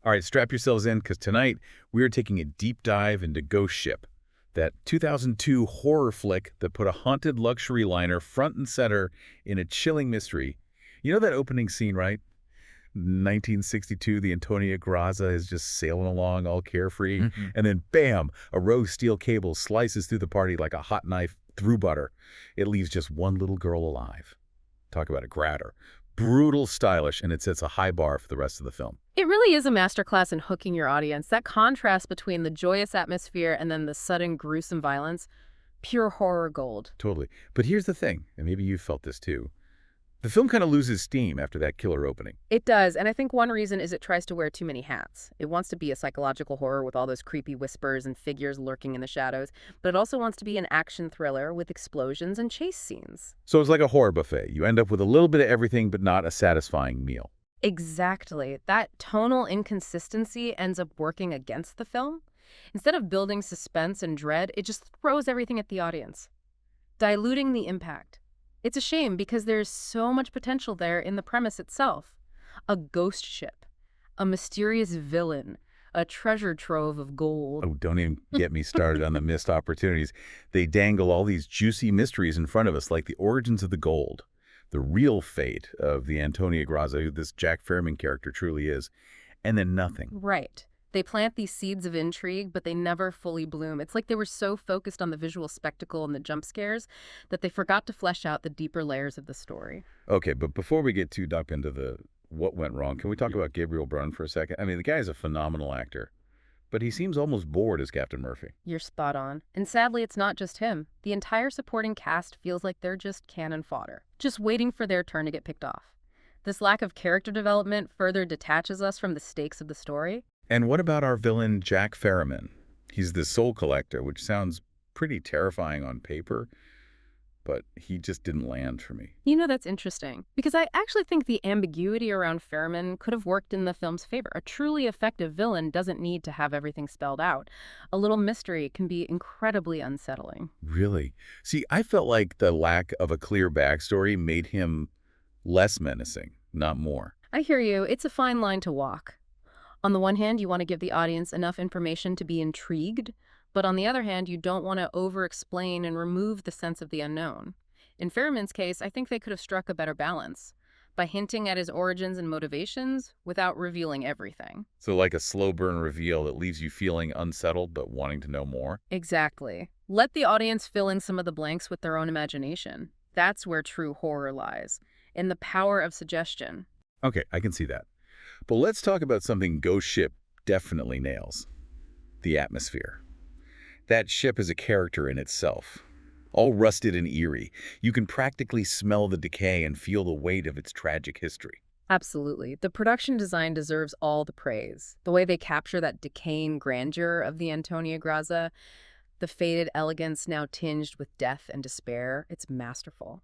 All right, strap yourselves in because tonight we are taking a deep dive into Ghost Ship, that 2002 horror flick that put a haunted luxury liner front and center in a chilling mystery. You know that opening scene, right? 1962, the Antonia Graza is just sailing along all carefree, and then bam, a rogue steel cable slices through the party like a hot knife through butter. It leaves just one little girl alive. Talk about a gratter. Brutal, stylish, and it sets a high bar for the rest of the film. It really is a masterclass in hooking your audience. That contrast between the joyous atmosphere and then the sudden gruesome violence, pure horror gold. Totally. But here's the thing, and maybe you felt this too. The film kind of loses steam after that killer opening. It does, and I think one reason is it tries to wear too many hats. It wants to be a psychological horror with all those creepy whispers and figures lurking in the shadows, but it also wants to be an action thriller with explosions and chase scenes. So it's like a horror buffet. You end up with a little bit of everything, but not a satisfying meal. Exactly. That tonal inconsistency ends up working against the film. Instead of building suspense and dread, it just throws everything at the audience, diluting the impact. It's a shame because there's so much potential there in the premise itself. A ghost ship, a mysterious villain, a treasure trove of gold. Oh, don't even get me started on the missed opportunities. They dangle all these juicy mysteries in front of us, like the origins of the gold, the real fate of the Antonia Graza, who this Jack Fairman character truly is, and then nothing. Right. They plant these seeds of intrigue, but they never fully bloom. It's like they were so focused on the visual spectacle and the jump scares that they forgot to flesh out the deeper layers of the story. Okay, but before we get too deep into the what went wrong, can we talk about Gabriel Brun for a second? I mean, the guy is a phenomenal actor, but he seems almost bored as Captain Murphy. You're spot on. And sadly, it's not just him. The entire supporting cast feels like they're just cannon fodder, just waiting for their turn to get picked off. This lack of character development further detaches us from the stakes of the story. And what about our villain, Jack Fairman? He's the soul collector, which sounds pretty terrifying on paper, but he just didn't land for me. You know, that's interesting, because I actually think the ambiguity around Fairman could have worked in the film's favor. A truly effective villain doesn't need to have everything spelled out. A little mystery can be incredibly unsettling. Really? See, I felt like the lack of a clear backstory made him less menacing, not more. I hear you. It's a fine line to walk. On the one hand, you want to give the audience enough information to be intrigued, but on the other hand, you don't want to over-explain and remove the sense of the unknown. In Fairman's case, I think they could have struck a better balance by hinting at his origins and motivations without revealing everything. So like a slow burn reveal that leaves you feeling unsettled but wanting to know more? Exactly. Let the audience fill in some of the blanks with their own imagination. That's where true horror lies, in the power of suggestion. Okay, I can see that. But let's talk about something Ghost Ship definitely nails. The atmosphere. That ship is a character in itself. All rusted and eerie. You can practically smell the decay and feel the weight of its tragic history. Absolutely. The production design deserves all the praise. The way they capture that decaying grandeur of the Antonia Graza, the faded elegance now tinged with death and despair, it's masterful.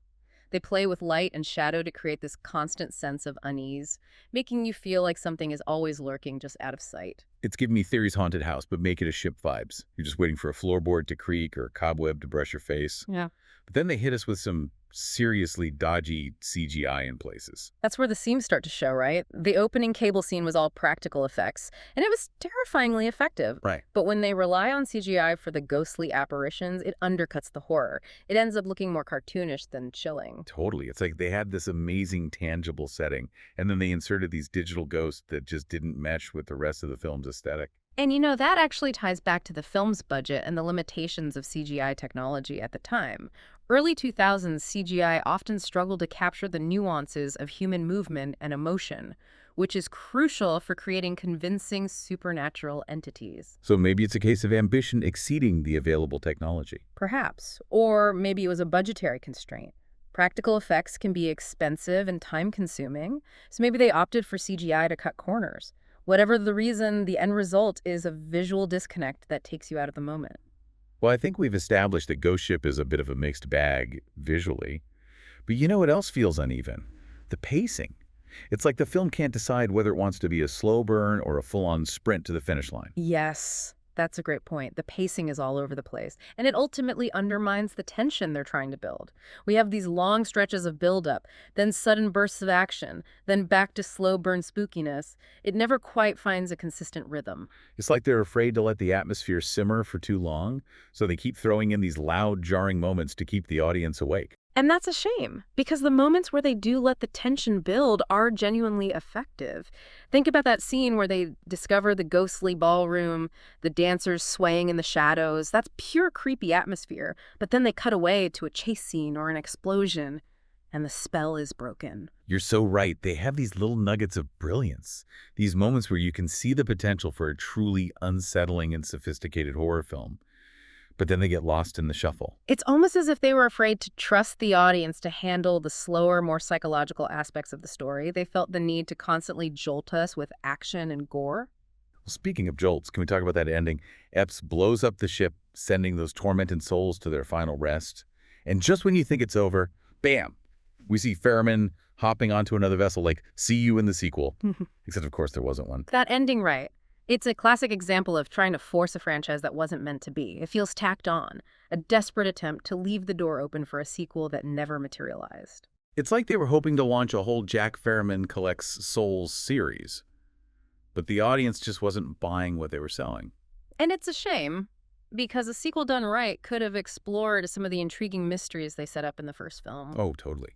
They play with light and shadow to create this constant sense of unease, making you feel like something is always lurking just out of sight. It's giving me Theory's haunted house, but make it a ship vibes. You're just waiting for a floorboard to creak or a cobweb to brush your face. Yeah. But then they hit us with some seriously dodgy CGI in places. That's where the seams start to show, right? The opening cable scene was all practical effects, and it was terrifyingly effective. Right. But when they rely on CGI for the ghostly apparitions, it undercuts the horror. It ends up looking more cartoonish than chilling. Totally. It's like they had this amazing tangible setting, and then they inserted these digital ghosts that just didn't mesh with the rest of the film's aesthetic. And you know, that actually ties back to the film's budget and the limitations of CGI technology at the time. Early 2000s CGI often struggled to capture the nuances of human movement and emotion, which is crucial for creating convincing supernatural entities. So maybe it's a case of ambition exceeding the available technology. Perhaps. Or maybe it was a budgetary constraint. Practical effects can be expensive and time-consuming, so maybe they opted for CGI to cut corners. Whatever the reason, the end result is a visual disconnect that takes you out of the moment. Well, I think we've established that Ghost Ship is a bit of a mixed bag visually. But you know what else feels uneven? The pacing. It's like the film can't decide whether it wants to be a slow burn or a full-on sprint to the finish line. Yes, That's a great point. The pacing is all over the place, and it ultimately undermines the tension they're trying to build. We have these long stretches of buildup, then sudden bursts of action, then back to slow burn spookiness. It never quite finds a consistent rhythm. It's like they're afraid to let the atmosphere simmer for too long, so they keep throwing in these loud, jarring moments to keep the audience awake. And that's a shame, because the moments where they do let the tension build are genuinely effective. Think about that scene where they discover the ghostly ballroom, the dancers swaying in the shadows. That's pure creepy atmosphere. But then they cut away to a chase scene or an explosion, and the spell is broken. You're so right. They have these little nuggets of brilliance, these moments where you can see the potential for a truly unsettling and sophisticated horror film. But then they get lost in the shuffle. It's almost as if they were afraid to trust the audience to handle the slower, more psychological aspects of the story. They felt the need to constantly jolt us with action and gore. Well, speaking of jolts, can we talk about that ending? Epps blows up the ship, sending those tormented souls to their final rest. And just when you think it's over, bam, we see Ferriman hopping onto another vessel like, see you in the sequel. Except, of course, there wasn't one. That ending right. It's a classic example of trying to force a franchise that wasn't meant to be. It feels tacked on, a desperate attempt to leave the door open for a sequel that never materialized. It's like they were hoping to launch a whole Jack Ferriman Collects Souls series, but the audience just wasn't buying what they were selling. And it's a shame, because a sequel done right could have explored some of the intriguing mysteries they set up in the first film. Oh, totally.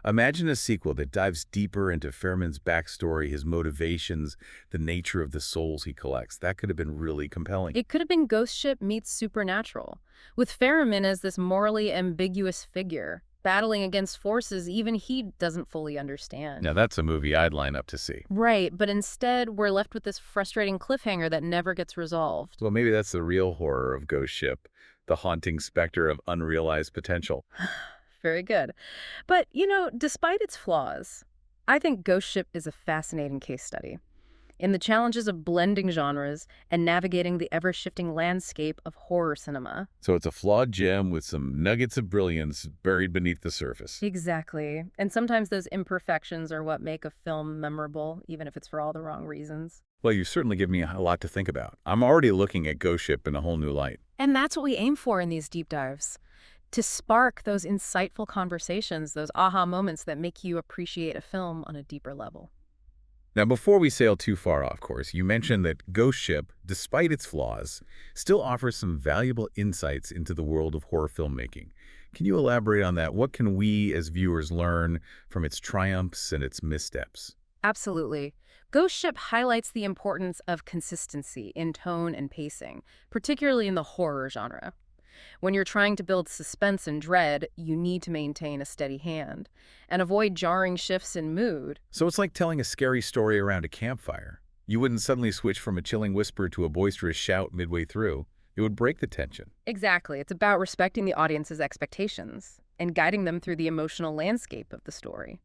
Imagine a sequel that dives deeper into Ferriman's backstory, his motivations, the nature of the souls he collects. That could have been really compelling. It could have been Ghost Ship meets Supernatural, with Ferriman as this morally ambiguous figure, battling against forces even he doesn't fully understand. Now, that's a movie I'd line up to see. Right, but instead we're left with this frustrating cliffhanger that never gets resolved. Well, maybe that's the real horror of Ghost Ship, the haunting specter of unrealized potential. Very good. But, despite its flaws, I think Ghost Ship is a fascinating case study in the challenges of blending genres and navigating the ever-shifting landscape of horror cinema. So it's a flawed gem with some nuggets of brilliance buried beneath the surface. Exactly. And sometimes those imperfections are what make a film memorable, even if it's for all the wrong reasons. Well, you certainly give me a lot to think about. I'm already looking at Ghost Ship in a whole new light. And that's what we aim for in these deep dives. To spark those insightful conversations, those aha moments that make you appreciate a film on a deeper level. Now, before we sail too far off course, you mentioned that Ghost Ship, despite its flaws, still offers some valuable insights into the world of horror filmmaking. Can you elaborate on that? What can we as viewers learn from its triumphs and its missteps? Absolutely. Ghost Ship highlights the importance of consistency in tone and pacing, particularly in the horror genre. When you're trying to build suspense and dread, you need to maintain a steady hand and avoid jarring shifts in mood. So it's like telling a scary story around a campfire. You wouldn't suddenly switch from a chilling whisper to a boisterous shout midway through. It would break the tension. Exactly. It's about respecting the audience's expectations and guiding them through the emotional landscape of the story.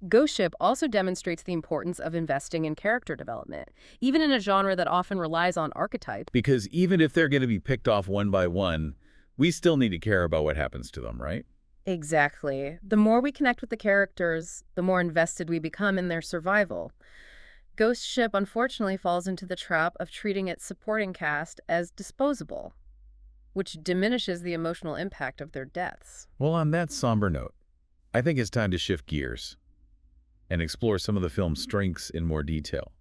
Ghost Ship also demonstrates the importance of investing in character development, even in a genre that often relies on archetypes. Because even if they're going to be picked off one by one, we still need to care about what happens to them, right? Exactly. The more we connect with the characters, the more invested we become in their survival. Ghost Ship unfortunately falls into the trap of treating its supporting cast as disposable, which diminishes the emotional impact of their deaths. Well, on that somber note, I think it's time to shift gears and explore some of the film's strengths in more detail.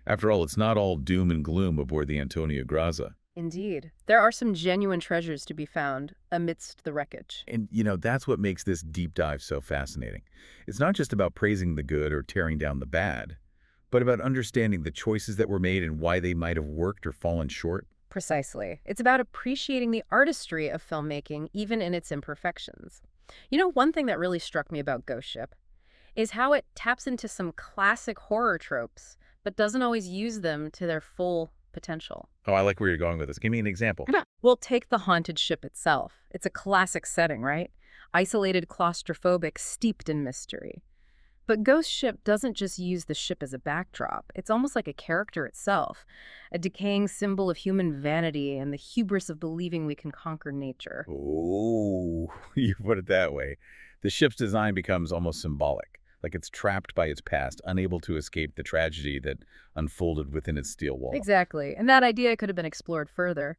After all, it's not all doom and gloom aboard the Antonia Graza. Indeed. There are some genuine treasures to be found amidst the wreckage. And, that's what makes this deep dive so fascinating. It's not just about praising the good or tearing down the bad, but about understanding the choices that were made and why they might have worked or fallen short. Precisely. It's about appreciating the artistry of filmmaking, even in its imperfections. One thing that really struck me about Ghost Ship is how it taps into some classic horror tropes, but doesn't always use them to their full potential. Oh, I like where you're going with this. Give me an example. Well, take the haunted ship itself. It's a classic setting, right? Isolated, claustrophobic, steeped in mystery. But Ghost Ship doesn't just use the ship as a backdrop. It's almost like a character itself, a decaying symbol of human vanity and the hubris of believing we can conquer nature. Oh, you put it that way. The ship's design becomes almost symbolic, like it's trapped by its past, unable to escape the tragedy that unfolded within its steel wall. Exactly, and that idea could have been explored further.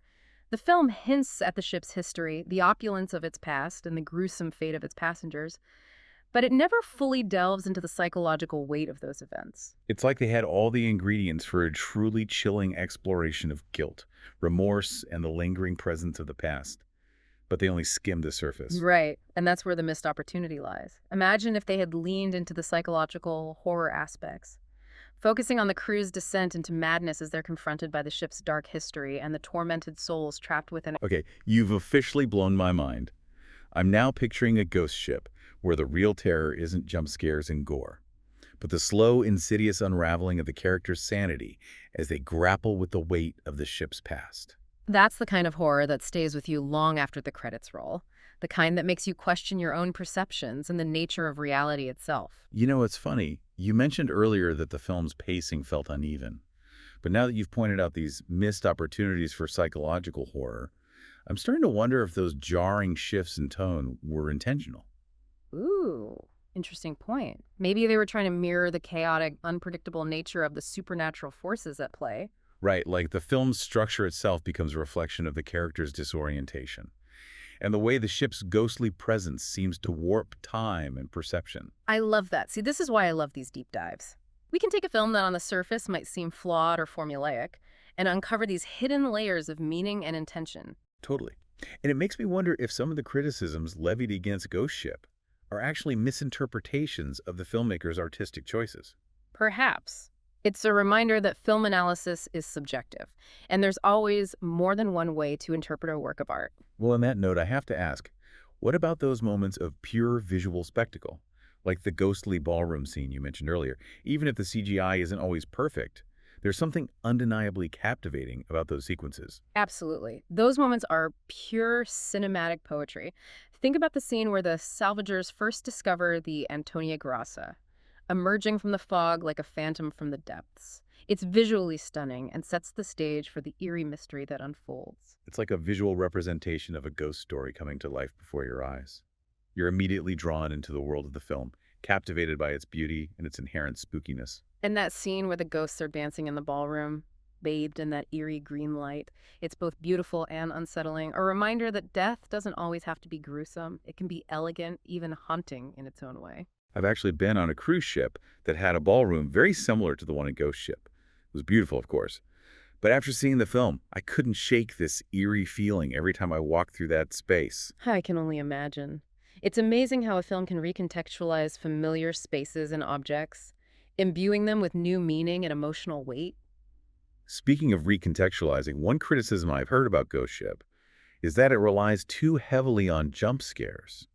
The film hints at the ship's history, the opulence of its past, and the gruesome fate of its passengers, but it never fully delves into the psychological weight of those events. It's like they had all the ingredients for a truly chilling exploration of guilt, remorse, and the lingering presence of the past, but they only skimmed the surface. Right, and that's where the missed opportunity lies. Imagine if they had leaned into the psychological horror aspects, focusing on the crew's descent into madness as they're confronted by the ship's dark history and the tormented souls trapped within it. Okay, you've officially blown my mind. I'm now picturing a ghost ship where the real terror isn't jump scares and gore, but the slow, insidious unraveling of the characters' sanity as they grapple with the weight of the ship's past. That's the kind of horror that stays with you long after the credits roll, the kind that makes you question your own perceptions and the nature of reality itself. You know, it's funny. You mentioned earlier that the film's pacing felt uneven, but now that you've pointed out these missed opportunities for psychological horror, I'm starting to wonder if those jarring shifts in tone were intentional. Ooh, interesting point. Maybe they were trying to mirror the chaotic, unpredictable nature of the supernatural forces at play. Right, like the film's structure itself becomes a reflection of the character's disorientation, and the way the ship's ghostly presence seems to warp time and perception. I love that. See, this is why I love these deep dives. We can take a film that on the surface might seem flawed or formulaic and uncover these hidden layers of meaning and intention. Totally. And it makes me wonder if some of the criticisms levied against Ghost Ship are actually misinterpretations of the filmmaker's artistic choices. Perhaps. It's a reminder that film analysis is subjective, and there's always more than one way to interpret a work of art. Well, on that note, I have to ask, what about those moments of pure visual spectacle, like the ghostly ballroom scene you mentioned earlier? Even if the CGI isn't always perfect, there's something undeniably captivating about those sequences. Absolutely. Those moments are pure cinematic poetry. Think about the scene where the salvagers first discover the Antonia Graza, emerging from the fog like a phantom from the depths. It's visually stunning and sets the stage for the eerie mystery that unfolds. It's like a visual representation of a ghost story coming to life before your eyes. You're immediately drawn into the world of the film, captivated by its beauty and its inherent spookiness. And that scene where the ghosts are dancing in the ballroom, bathed in that eerie green light, it's both beautiful and unsettling, a reminder that death doesn't always have to be gruesome. It can be elegant, even haunting in its own way. I've actually been on a cruise ship that had a ballroom very similar to the one in Ghost Ship. It was beautiful, of course. But after seeing the film, I couldn't shake this eerie feeling every time I walked through that space. I can only imagine. It's amazing how a film can recontextualize familiar spaces and objects, imbuing them with new meaning and emotional weight. Speaking of recontextualizing, one criticism I've heard about Ghost Ship is that it relies too heavily on jump scares.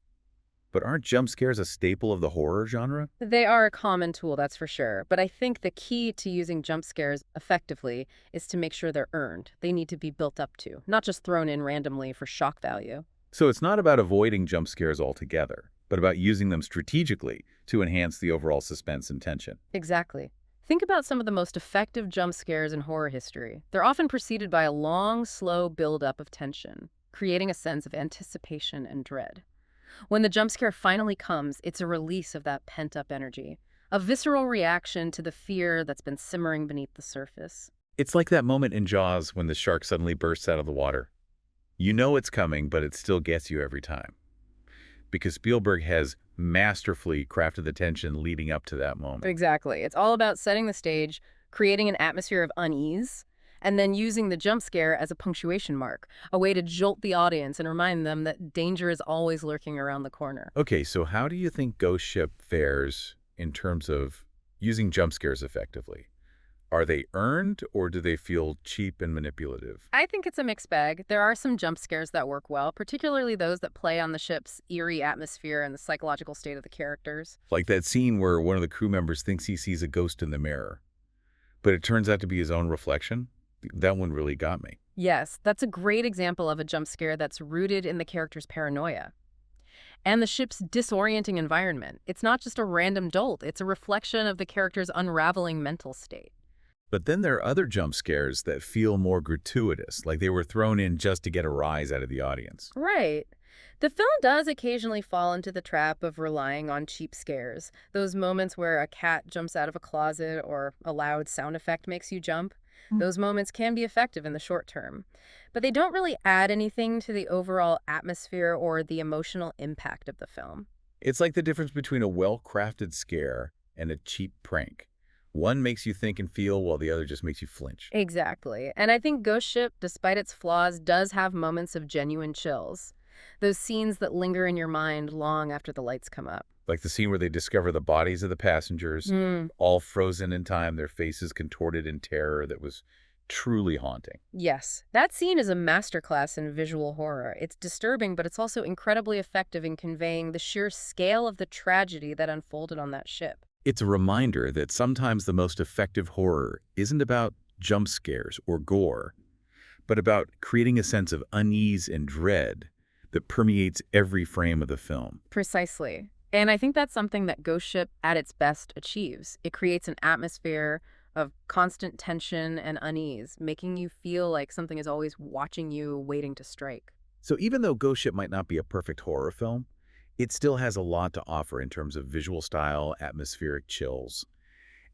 But aren't jump scares a staple of the horror genre? They are a common tool, that's for sure. But I think the key to using jump scares effectively is to make sure they're earned. They need to be built up to, not just thrown in randomly for shock value. So it's not about avoiding jump scares altogether, but about using them strategically to enhance the overall suspense and tension. Exactly. Think about some of the most effective jump scares in horror history. They're often preceded by a long, slow build-up of tension, creating a sense of anticipation and dread. When the jump scare finally comes, it's a release of that pent-up energy, a visceral reaction to the fear that's been simmering beneath the surface. It's like that moment in Jaws when the shark suddenly bursts out of the water. You know it's coming, but it still gets you every time. Because Spielberg has masterfully crafted the tension leading up to that moment. Exactly. It's all about setting the stage, creating an atmosphere of unease, and then using the jump scare as a punctuation mark, a way to jolt the audience and remind them that danger is always lurking around the corner. Okay, so how do you think Ghost Ship fares in terms of using jump scares effectively? Are they earned, or do they feel cheap and manipulative? I think it's a mixed bag. There are some jump scares that work well, particularly those that play on the ship's eerie atmosphere and the psychological state of the characters. Like that scene where one of the crew members thinks he sees a ghost in the mirror, but it turns out to be his own reflection. That one really got me. Yes, that's a great example of a jump scare that's rooted in the character's paranoia and the ship's disorienting environment. It's not just a random jolt, it's a reflection of the character's unraveling mental state. But then there are other jump scares that feel more gratuitous, like they were thrown in just to get a rise out of the audience. Right. The film does occasionally fall into the trap of relying on cheap scares. Those moments where a cat jumps out of a closet or a loud sound effect makes you jump. Those moments can be effective in the short term, but they don't really add anything to the overall atmosphere or the emotional impact of the film. It's like the difference between a well-crafted scare and a cheap prank. One makes you think and feel, while the other just makes you flinch. Exactly. And I think Ghost Ship, despite its flaws, does have moments of genuine chills. Those scenes that linger in your mind long after the lights come up. Like the scene where they discover the bodies of the passengers, all frozen in time, their faces contorted in terror, that was truly haunting. Yes, that scene is a masterclass in visual horror. It's disturbing, but it's also incredibly effective in conveying the sheer scale of the tragedy that unfolded on that ship. It's a reminder that sometimes the most effective horror isn't about jump scares or gore, but about creating a sense of unease and dread that permeates every frame of the film. Precisely. And I think that's something that Ghost Ship at its best achieves. It creates an atmosphere of constant tension and unease, making you feel like something is always watching you, waiting to strike. So even though Ghost Ship might not be a perfect horror film, it still has a lot to offer in terms of visual style, atmospheric chills,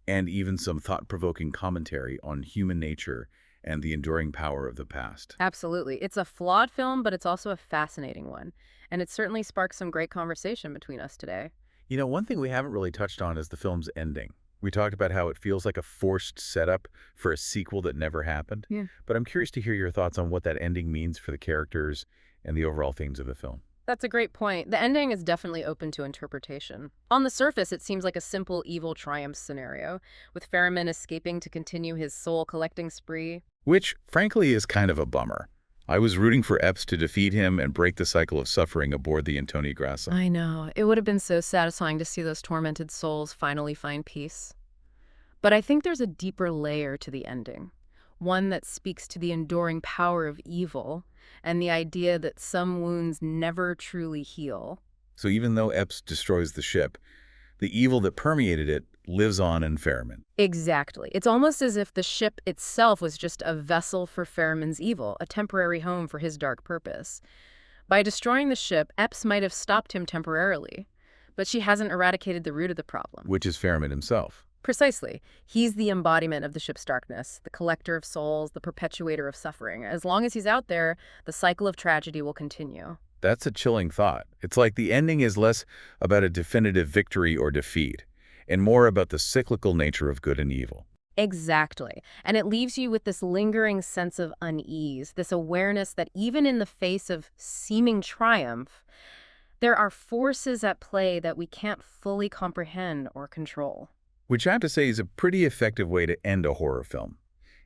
and even some thought-provoking commentary on human nature and the enduring power of the past. Absolutely. It's a flawed film, but it's also a fascinating one. And it certainly sparks some great conversation between us today. You know, one thing we haven't really touched on is the film's ending. We talked about how it feels like a forced setup for a sequel that never happened. Yeah. But I'm curious to hear your thoughts on what that ending means for the characters and the overall themes of the film. That's a great point. The ending is definitely open to interpretation. On the surface, it seems like a simple evil triumph scenario, with Ferriman escaping to continue his soul-collecting spree. Which, frankly, is kind of a bummer. I was rooting for Epps to defeat him and break the cycle of suffering aboard the Antonia Graza. I know. It would have been so satisfying to see those tormented souls finally find peace. But I think there's a deeper layer to the ending, one that speaks to the enduring power of evil and the idea that some wounds never truly heal. So even though Epps destroys the ship, the evil that permeated it lives on in Ferriman. Exactly. It's almost as if the ship itself was just a vessel for Ferriman's evil, a temporary home for his dark purpose. By destroying the ship, Epps might have stopped him temporarily, but she hasn't eradicated the root of the problem. Which is Ferriman himself. Precisely. He's the embodiment of the ship's darkness, the collector of souls, the perpetuator of suffering. As long as he's out there, the cycle of tragedy will continue. That's a chilling thought. It's like the ending is less about a definitive victory or defeat, and more about the cyclical nature of good and evil. Exactly. And it leaves you with this lingering sense of unease, this awareness that even in the face of seeming triumph, there are forces at play that we can't fully comprehend or control. Which I have to say is a pretty effective way to end a horror film.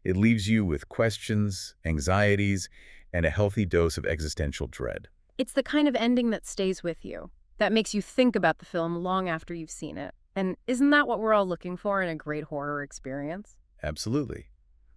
It leaves you with questions, anxieties, and a healthy dose of existential dread. It's the kind of ending that stays with you, that makes you think about the film long after you've seen it. And isn't that what we're all looking for in a great horror experience? Absolutely.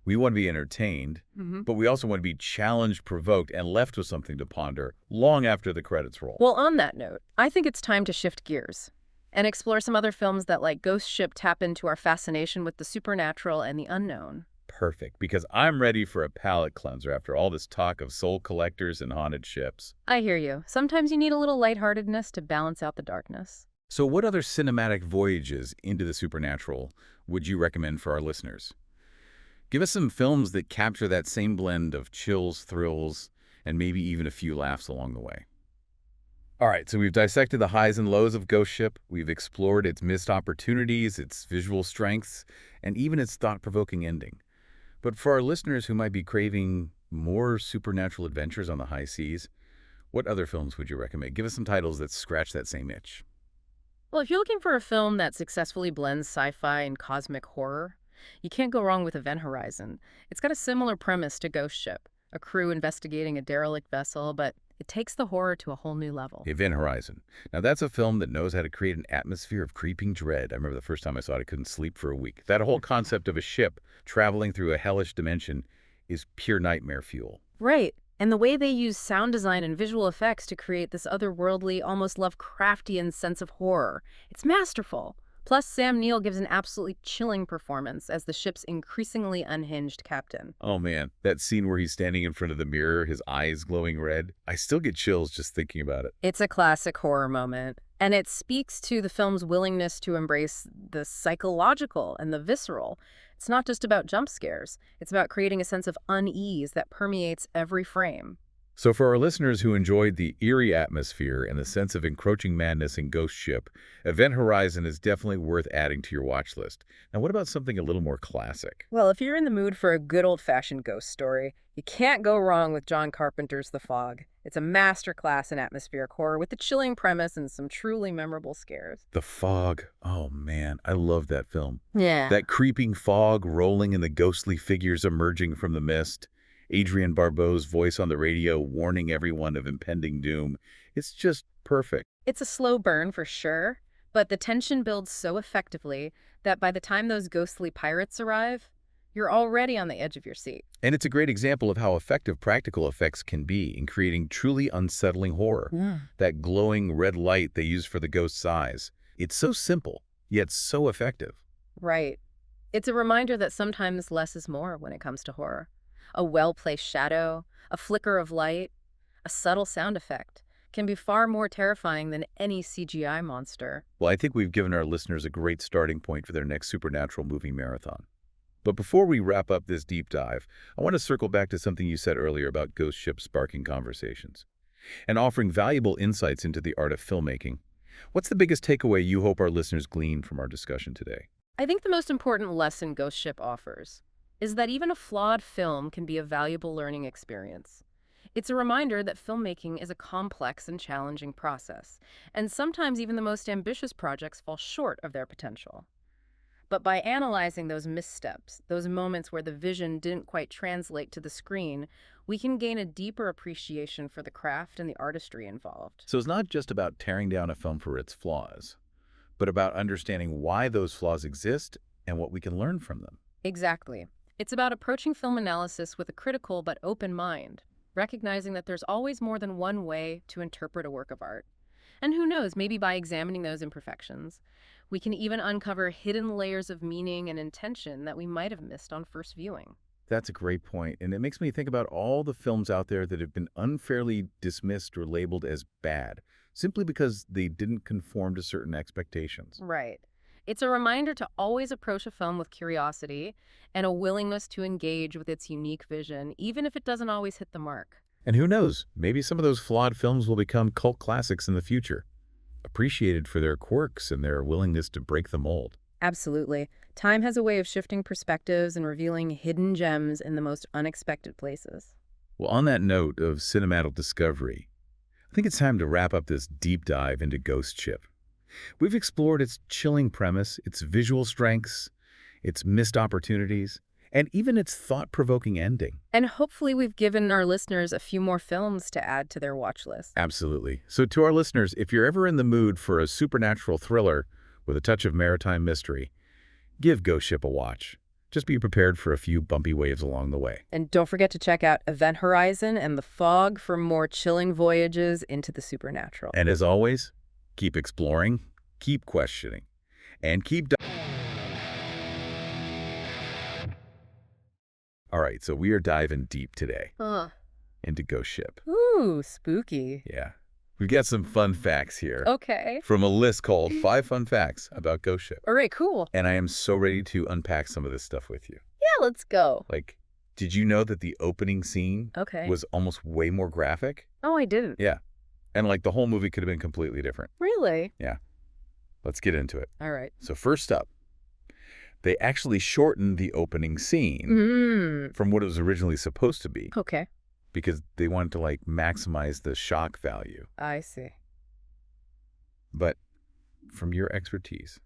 We want to be entertained, but we also want to be challenged, provoked, and left with something to ponder long after the credits roll. Well, on that note, I think it's time to shift gears and explore some other films that, like Ghost Ship, tap into our fascination with the supernatural and the unknown. Perfect, because I'm ready for a palate cleanser after all this talk of soul collectors and haunted ships. I hear you. Sometimes you need a little lightheartedness to balance out the darkness. So what other cinematic voyages into the supernatural would you recommend for our listeners? Give us some films that capture that same blend of chills, thrills, and maybe even a few laughs along the way. All right, so we've dissected the highs and lows of Ghost Ship. We've explored its missed opportunities, its visual strengths, and even its thought-provoking ending. But for our listeners who might be craving more supernatural adventures on the high seas, what other films would you recommend? Give us some titles that scratch that same itch. Well, if you're looking for a film that successfully blends sci-fi and cosmic horror, you can't go wrong with Event Horizon. It's got a similar premise to Ghost Ship, a crew investigating a derelict vessel, but it takes the horror to a whole new level. Event Horizon. Now that's a film that knows how to create an atmosphere of creeping dread. I remember the first time I saw it, I couldn't sleep for a week. That whole concept of a ship traveling through a hellish dimension is pure nightmare fuel. Right. And the way they use sound design and visual effects to create this otherworldly, almost Lovecraftian sense of horror, it's masterful. Plus, Sam Neill gives an absolutely chilling performance as the ship's increasingly unhinged captain. Oh man, that scene where he's standing in front of the mirror, his eyes glowing red. I still get chills just thinking about it. It's a classic horror moment, and it speaks to the film's willingness to embrace the psychological and the visceral. It's not just about jump scares. It's about creating a sense of unease that permeates every frame. So for our listeners who enjoyed the eerie atmosphere and the sense of encroaching madness in Ghost Ship, Event Horizon is definitely worth adding to your watch list. Now what about something a little more classic? Well, if you're in the mood for a good old-fashioned ghost story, you can't go wrong with John Carpenter's The Fog. It's a masterclass in atmospheric horror with a chilling premise and some truly memorable scares. The Fog. Oh man, I love that film. Yeah. That creeping fog rolling and the ghostly figures emerging from the mist. Adrienne Barbeau's voice on the radio warning everyone of impending doom. It's just perfect. It's a slow burn for sure, but the tension builds so effectively that by the time those ghostly pirates arrive, you're already on the edge of your seat. And it's a great example of how effective practical effects can be in creating truly unsettling horror. Yeah. That glowing red light they use for the ghost's eyes. It's so simple, yet so effective. Right. It's a reminder that sometimes less is more when it comes to horror. A well-placed shadow, a flicker of light, a subtle sound effect can be far more terrifying than any CGI monster. Well, I think we've given our listeners a great starting point for their next supernatural movie marathon. But before we wrap up this deep dive, I want to circle back to something you said earlier about Ghost Ship sparking conversations and offering valuable insights into the art of filmmaking. What's the biggest takeaway you hope our listeners glean from our discussion today? I think the most important lesson Ghost Ship offers is that even a flawed film can be a valuable learning experience. It's a reminder that filmmaking is a complex and challenging process, and sometimes even the most ambitious projects fall short of their potential. But by analyzing those missteps, those moments where the vision didn't quite translate to the screen, we can gain a deeper appreciation for the craft and the artistry involved. So it's not just about tearing down a film for its flaws, but about understanding why those flaws exist and what we can learn from them. Exactly. It's about approaching film analysis with a critical but open mind, recognizing that there's always more than one way to interpret a work of art. And who knows, maybe by examining those imperfections, we can even uncover hidden layers of meaning and intention that we might have missed on first viewing. That's a great point, and it makes me think about all the films out there that have been unfairly dismissed or labeled as bad, simply because they didn't conform to certain expectations. Right. It's a reminder to always approach a film with curiosity and a willingness to engage with its unique vision, even if it doesn't always hit the mark. And who knows, maybe some of those flawed films will become cult classics in the future, appreciated for their quirks and their willingness to break the mold. Absolutely. Time has a way of shifting perspectives and revealing hidden gems in the most unexpected places. Well, on that note of cinematic discovery, I think it's time to wrap up this deep dive into Ghost Ship. We've explored its chilling premise, its visual strengths, its missed opportunities, and even its thought-provoking ending. And hopefully we've given our listeners a few more films to add to their watch list. Absolutely. So to our listeners, if you're ever in the mood for a supernatural thriller with a touch of maritime mystery, give Ghost Ship a watch. Just be prepared for a few bumpy waves along the way. And don't forget to check out Event Horizon and The Fog for more chilling voyages into the supernatural. And as always, keep exploring, keep questioning, and keep... All right, so we are diving deep today into Ghost Ship. Ooh, spooky. Yeah. We've got some fun facts here Okay. from a list called 5 Fun Facts About Ghost Ship. All right, cool. And I am so ready to unpack some of this stuff with you. Yeah, let's go. Like, did you know that the opening scene Okay. was almost way more graphic? Oh, I didn't. Yeah. And like the whole movie could have been completely different. Really? Let's get into it. All right. So first up, they actually shortened the opening scene from what it was originally supposed to be Okay. because they wanted to like maximize the shock value. I see. But from your expertise,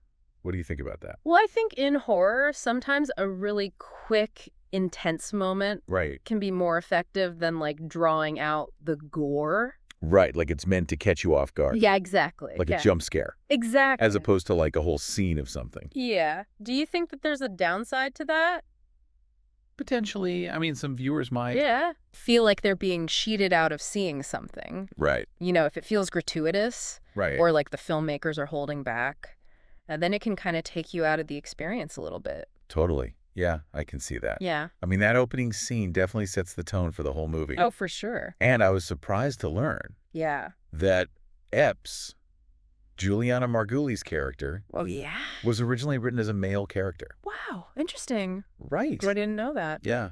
what do you think about that? Well, I think in horror, sometimes a really quick, intense moment Right. can be more effective than like drawing out the gore. Right. Like it's meant to catch you off guard. Yeah, exactly. Like yeah. a jump scare. Exactly. As opposed to like a whole scene of something. Yeah. Do you think that there's a downside to that? Potentially. I mean, some viewers might. Yeah. Feel like they're being cheated out of seeing something. Right. You know, if it feels gratuitous Right. or like the filmmakers are holding back. And then it can kind of take you out of the experience a little bit. Totally. Yeah, I can see that. Yeah. I mean, that opening scene definitely sets the tone for the whole movie. Oh, for sure. And I was surprised to learn Yeah. that Epps, Juliana Margulies' character, Oh, yeah. was originally written as a male character. Wow. Interesting. Right. I didn't know that. Yeah.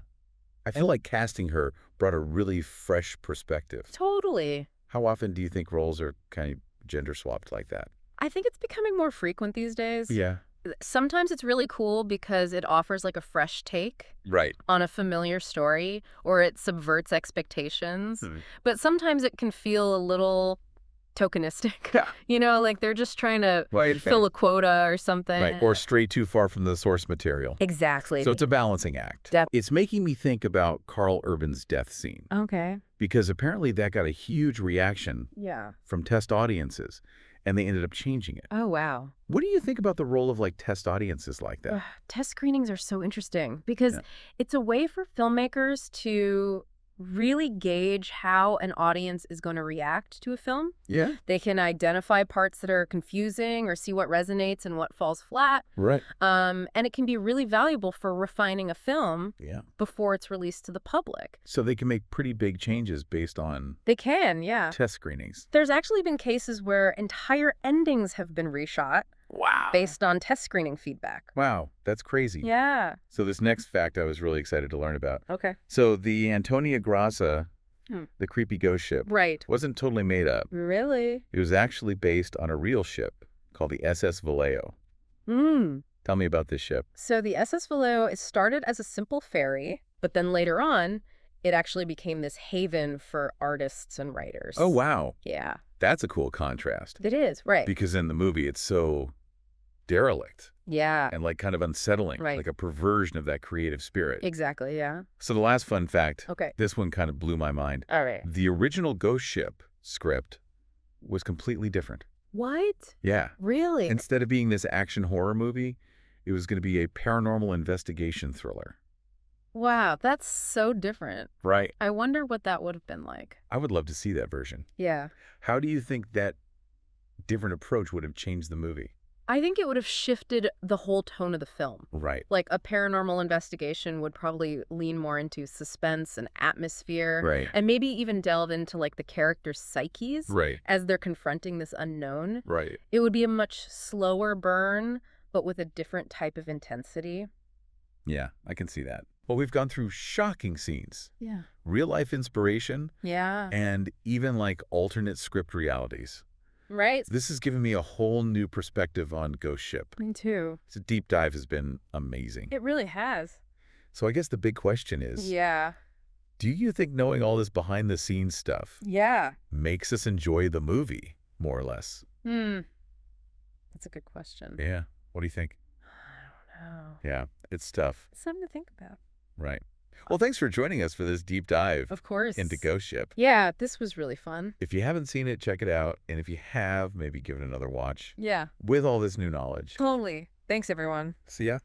I feel like casting her brought a really fresh perspective. Totally. How often do you think roles are kind of gender swapped like that? I think it's becoming more frequent these days. Yeah. Sometimes it's really cool because it offers like a fresh take Right. on a familiar story, or it subverts expectations. But sometimes it can feel a little tokenistic. Yeah. You know, like they're just trying to Right. fill a quota or something. Right. Or stray too far from the source material. Exactly. So it's a balancing act. It's making me think about Carl Urban's death scene. Okay. Because apparently that got a huge reaction Yeah. from test audiences, and they ended up changing it. Oh, wow. What do you think about the role of like test audiences like that? Test screenings are so interesting because it's a way for filmmakers to really gauge how an audience is going to react to a film. Yeah. They can identify parts that are confusing or see what resonates and what falls flat. Right. And it can be really valuable for refining a film before it's released to the public. So they can make pretty big changes based on They can, yeah. test screenings. There's actually been cases where entire endings have been reshot. Wow. Based on test screening feedback. Wow, that's crazy. Yeah. So this next fact I was really excited to learn about. Okay. So the Antonia Graza, the creepy ghost ship, Right. wasn't totally made up. Really? It was actually based on a real ship called the SS Vallejo. Tell me about this ship. So the SS Vallejo is started as a simple ferry, but then later on, it actually became this haven for artists and writers. Oh, wow. Yeah. That's a cool contrast. It is, right. Because in the movie, it's so derelict Yeah. and like kind of unsettling, Right. like a perversion of that creative spirit. Exactly, yeah. So the last fun fact, Okay. this one kind of blew my mind. All right. The original Ghost Ship script was completely different. What? Yeah. Really? Instead of being this action horror movie, it was going to be a paranormal investigation thriller. Wow, that's so different. Right. I wonder what that would have been like. I would love to see that version. Yeah. How do you think that different approach would have changed the movie? I think it would have shifted the whole tone of the film. Right. Like a paranormal investigation would probably lean more into suspense and atmosphere. Right. And maybe even delve into like the characters' psyches Right. as they're confronting this unknown. Right. It would be a much slower burn, but with a different type of intensity. Yeah, I can see that. Well, we've gone through shocking scenes, Yeah. real life inspiration, Yeah. and even like alternate script realities. Right? This has given me a whole new perspective on Ghost Ship. Me too. This deep dive has been amazing. It really has. So I guess the big question is, Yeah. do you think knowing all this behind the scenes stuff Yeah. makes us enjoy the movie, more or less? That's a good question. Yeah. What do you think? I don't know. Yeah, it's tough. It's something to think about. Right. Well, thanks for joining us for this deep dive Of course. into Ghost Ship. Yeah, this was really fun. If you haven't seen it, check it out. And if you have, maybe give it another watch Yeah. with all this new knowledge. Totally. Thanks, everyone. See ya.